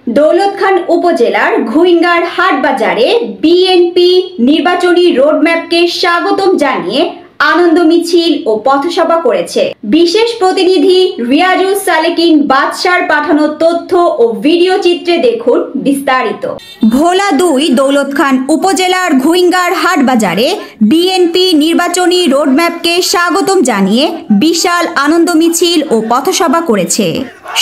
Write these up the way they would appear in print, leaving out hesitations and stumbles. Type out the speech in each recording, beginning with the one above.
দৌলতখান উপজেলার ঘুইঙ্গার হাট বাজারে বিএনপি নির্বাচনী রোডম্যাপকে স্বাগতম জানিয়ে আনন্দ মিছিল ও পথসভা করেছে। বিশেষ প্রতিনিধি রিয়াজুস সালেকিন বাদশার পাঠানো তথ্য ও ভিডিও চিত্রে দেখুন বিস্তারিত। ভোলা ২ দৌলতখান উপজেলার ঘুইঙ্গার হাট বাজারে বিএনপি নির্বাচনী রোডম্যাপকে স্বাগতম জানিয়ে বিশাল আনন্দ মিছিল ও পথসভা করেছে।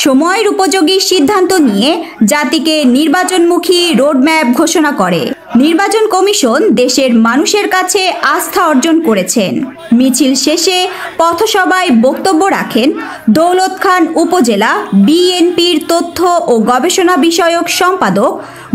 সময়ের উপযোগী সিদ্ধান্ত নিয়ে জাতিকে নির্বাচনমুখী রোডম্যাপ ঘোষণা করে নির্বাচন কমিশন দেশের মানুষের কাছে আস্থা অর্জন করেছেন। মিছিল শেষে পথসভায় বক্তব্য রাখেন দৌলতখান উপজেলা বিএনপির তথ্য ও গবেষণা বিষয়ক সম্পাদক,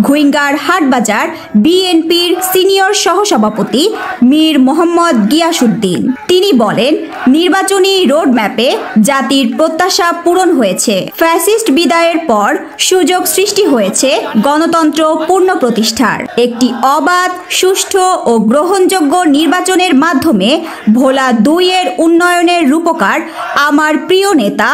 ঘুইঙ্গার হাটবাজার বিএনপির সিনিয়র সহসভাপতি মীর মোহাম্মদ গিয়াসউদ্দিন। তিনি বলেন, নির্বাচনী রোডম্যাপে জাতির প্রত্যাশা পূরণ হয়েছে। ফ্যাসিস্ট বিদায়ের পর সুযোগ সৃষ্টি হয়েছে গণতন্ত্র পূর্ণ প্রতিষ্ঠার। একটি অবাধ, সুষ্ঠু ও গ্রহণযোগ্য নির্বাচনের মাধ্যমে ভোলা ২ এর উন্নয়নের রূপকার আমার প্রিয় নেতা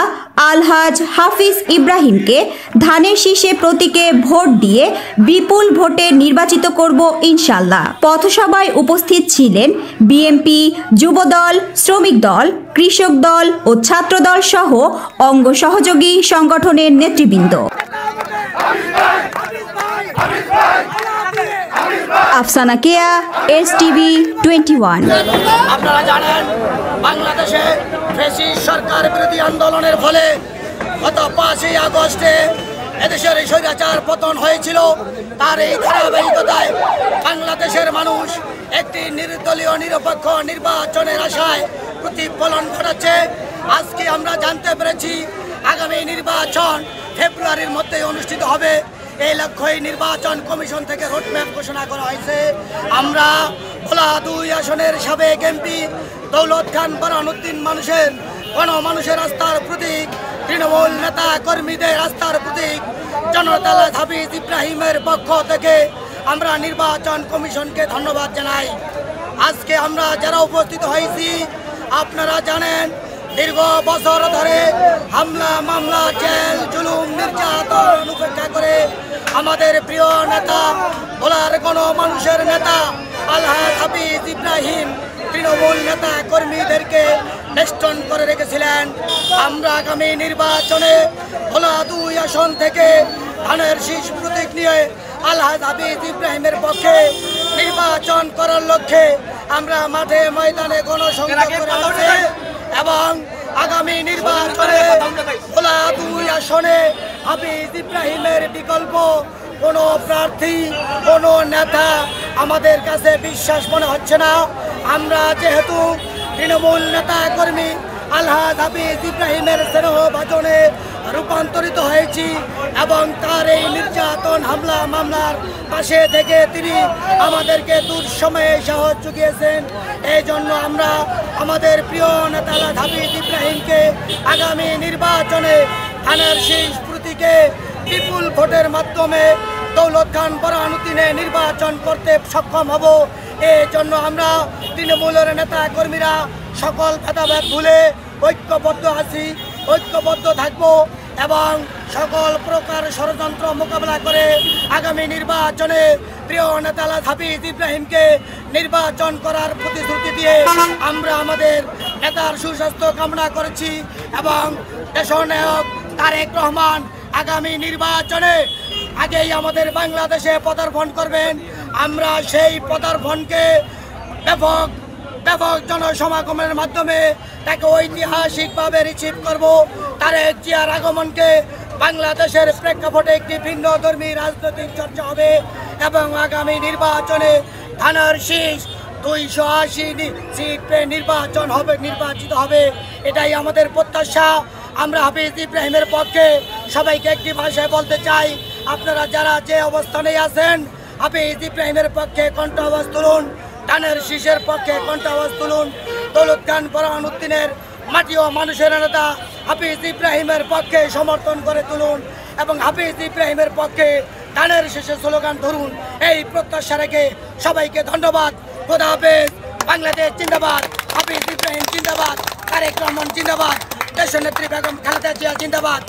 আলহাজ হাফিজ ইব্রাহিমকে ধানের শীষে প্রতীকে ভোট দিয়ে বিপুল ভোটে নির্বাচিত করব ইনশাল্লাহ। পথসভায় উপস্থিত ছিলেন বিএনপি, যুবদল, শ্রমিক দল, কৃষক দল ও ছাত্র দল সহ অঙ্গ সহযোগী সংগঠনের নেতৃবৃন্দ। আফসানা কেয়া, এসটিভি 21। আপনারা জানেন, বাংলাদেশে ফ্যাসিস্ট সরকার বিরোধী আন্দোলনের ফলে গত ৫ই আগস্টে এদেশের স্বৈরাচার পতন হয়েছিল। তার এই ধারাবাহিকতায় বাংলাদেশের মানুষ একটি নির্দলীয় নিরপেক্ষ নির্বাচনের আশায় প্রতিফলন ঘটাচ্ছে। আজকে আমরা জানতে পেরেছি আগামী নির্বাচন ফেব্রুয়ারির মধ্যে অনুষ্ঠিত হবে। এই লক্ষ্যই নির্বাচন কমিশন থেকে রোডম্যাপ ঘোষণা করা হয়েছে। আমরা ভোলা ২ আসনের সাবেক এমপি দৌলতখান বরহানুদ্দিন মানুষের আস্থার প্রতীক, তৃণমূল নেতা কর্মীদের আস্থার প্রতীক জনতা হাফিজ ইব্রাহিমের পক্ষ থেকে আমরা নির্বাচন কমিশনকে ধন্যবাদ জানাই। আজকে আমরা যারা উপস্থিত হয়েছি, আপনারা জানেন দীর্ঘ বছর ধরে হামলা, মামলা, জেল, জুলুম, নির্যাতন উপেক্ষা করে আমাদের প্রিয় নেতা, ভোলার গণমানুষের নেতা আলহাজ হাফিজ ইব্রাহিম তৃণমূল নেতা কর্মীদেরকে বেষ্টন করে রেখেছিলেন। আমরা আগামী নির্বাচনে ভোলা ২ আসন থেকে ধানের শীষ প্রতীক নিয়ে আলহাজ হাফিজ ইব্রাহিমের পক্ষে নির্বাচন করার লক্ষ্যে আমরা মাঠে ময়দানে গণসংযোগ করে আসছি এবং আগামী নির্বাচনে ভোলা ২ আসনে হাফিজ ইব্রাহিমের বিকল্প কোনো প্রার্থী, কোনো নেতা আমাদের কাছে বিশ্বাস মনে হচ্ছে না। আমরা যেহেতু তৃণমূল নেতা কর্মী আলহাজ হাফিজ ইব্রাহিমের স্নেহ ভাজনে রূপান্তরিত হয়েছি এবং তার এই নির্যাতন, হামলা, মামলার পাশে থেকে তিনি আমাদেরকে দুঃসময়ে সাহস জুগিয়েছেন। এই জন্য আমরা আমাদের প্রিয় নেতা আলহাজ হাফিজ ইব্রাহিমকে আগামী নির্বাচনে ধানের শীষ প্রতীকে বিপুল ভোটের মাধ্যমে দৌলতখান বরহানুদ্দিনে নির্বাচন করতে সক্ষম হব। এই জন্য আমরা তৃণমূলের নেতা কর্মীরা সকল ভেদাভেদ ভুলে ঐক্যবদ্ধ আছি, ঐক্যবদ্ধ থাকব এবং সকল প্রকার ষড়যন্ত্র মোকাবেলা করে আগামী নির্বাচনে প্রিয় নেতা আলহাজ হাফিজ ইব্রাহিমকে নির্বাচন করার প্রতিশ্রুতি দিয়ে আমরা আমাদের নেতার সুস্বাস্থ্য কামনা করেছি এবং দেশনায়ক তারেক রহমান আগামী নির্বাচনে আগেই আমাদের বাংলাদেশে পদার্পণ করবেন। আমরা সেই পদার্পণকে ব্যাপক জনসমাগমের মাধ্যমে তাকে ঐতিহাসিকভাবে রিসিভ করব। তারেক জিয়ার আগমনকে বাংলাদেশের প্রেক্ষাপটে একটি ভিন্ন ধর্মী রাজনৈতিক চর্চা হবে এবং আগামী নির্বাচনে ধানের শীষ ২৮০ সিট নির্বাচিত হবে। এটাই আমাদের প্রত্যাশা। আমরা হাফিজ ইব্রাহিমের পক্ষে সবাইকে একটি ভাষায় বলতে চাই, আপনারা যারা যে অবস্থানে আছেন হাফিজ ইব্রাহিমের পক্ষে কণ্ঠ আওয়াজ তুলুন, ধানের শীষের পক্ষে কণ্ঠ আওয়াজ তুলুন। দৌলতখান বরহানুদ্দিনের মাটি ও মানুষের নেতা হাফিজ ইব্রাহিমের পক্ষে সমর্থন করে তুলুন এবং হাফিজ ইব্রাহিমের পক্ষে ধানের শীষের স্লোগান ধরুন। এই প্রত্যাশা রেখে সবাইকে ধন্যবাদ। খোদা হাফেজ। বাংলাদেশ জিন্দাবাদ, হাফিজ ইব্রাহিম জিন্দাবাদ, তারেক রহমান জিন্দাবাদ, দেশনেত্রী বেগম খালেদা জিয়া জিন্দাবাদ।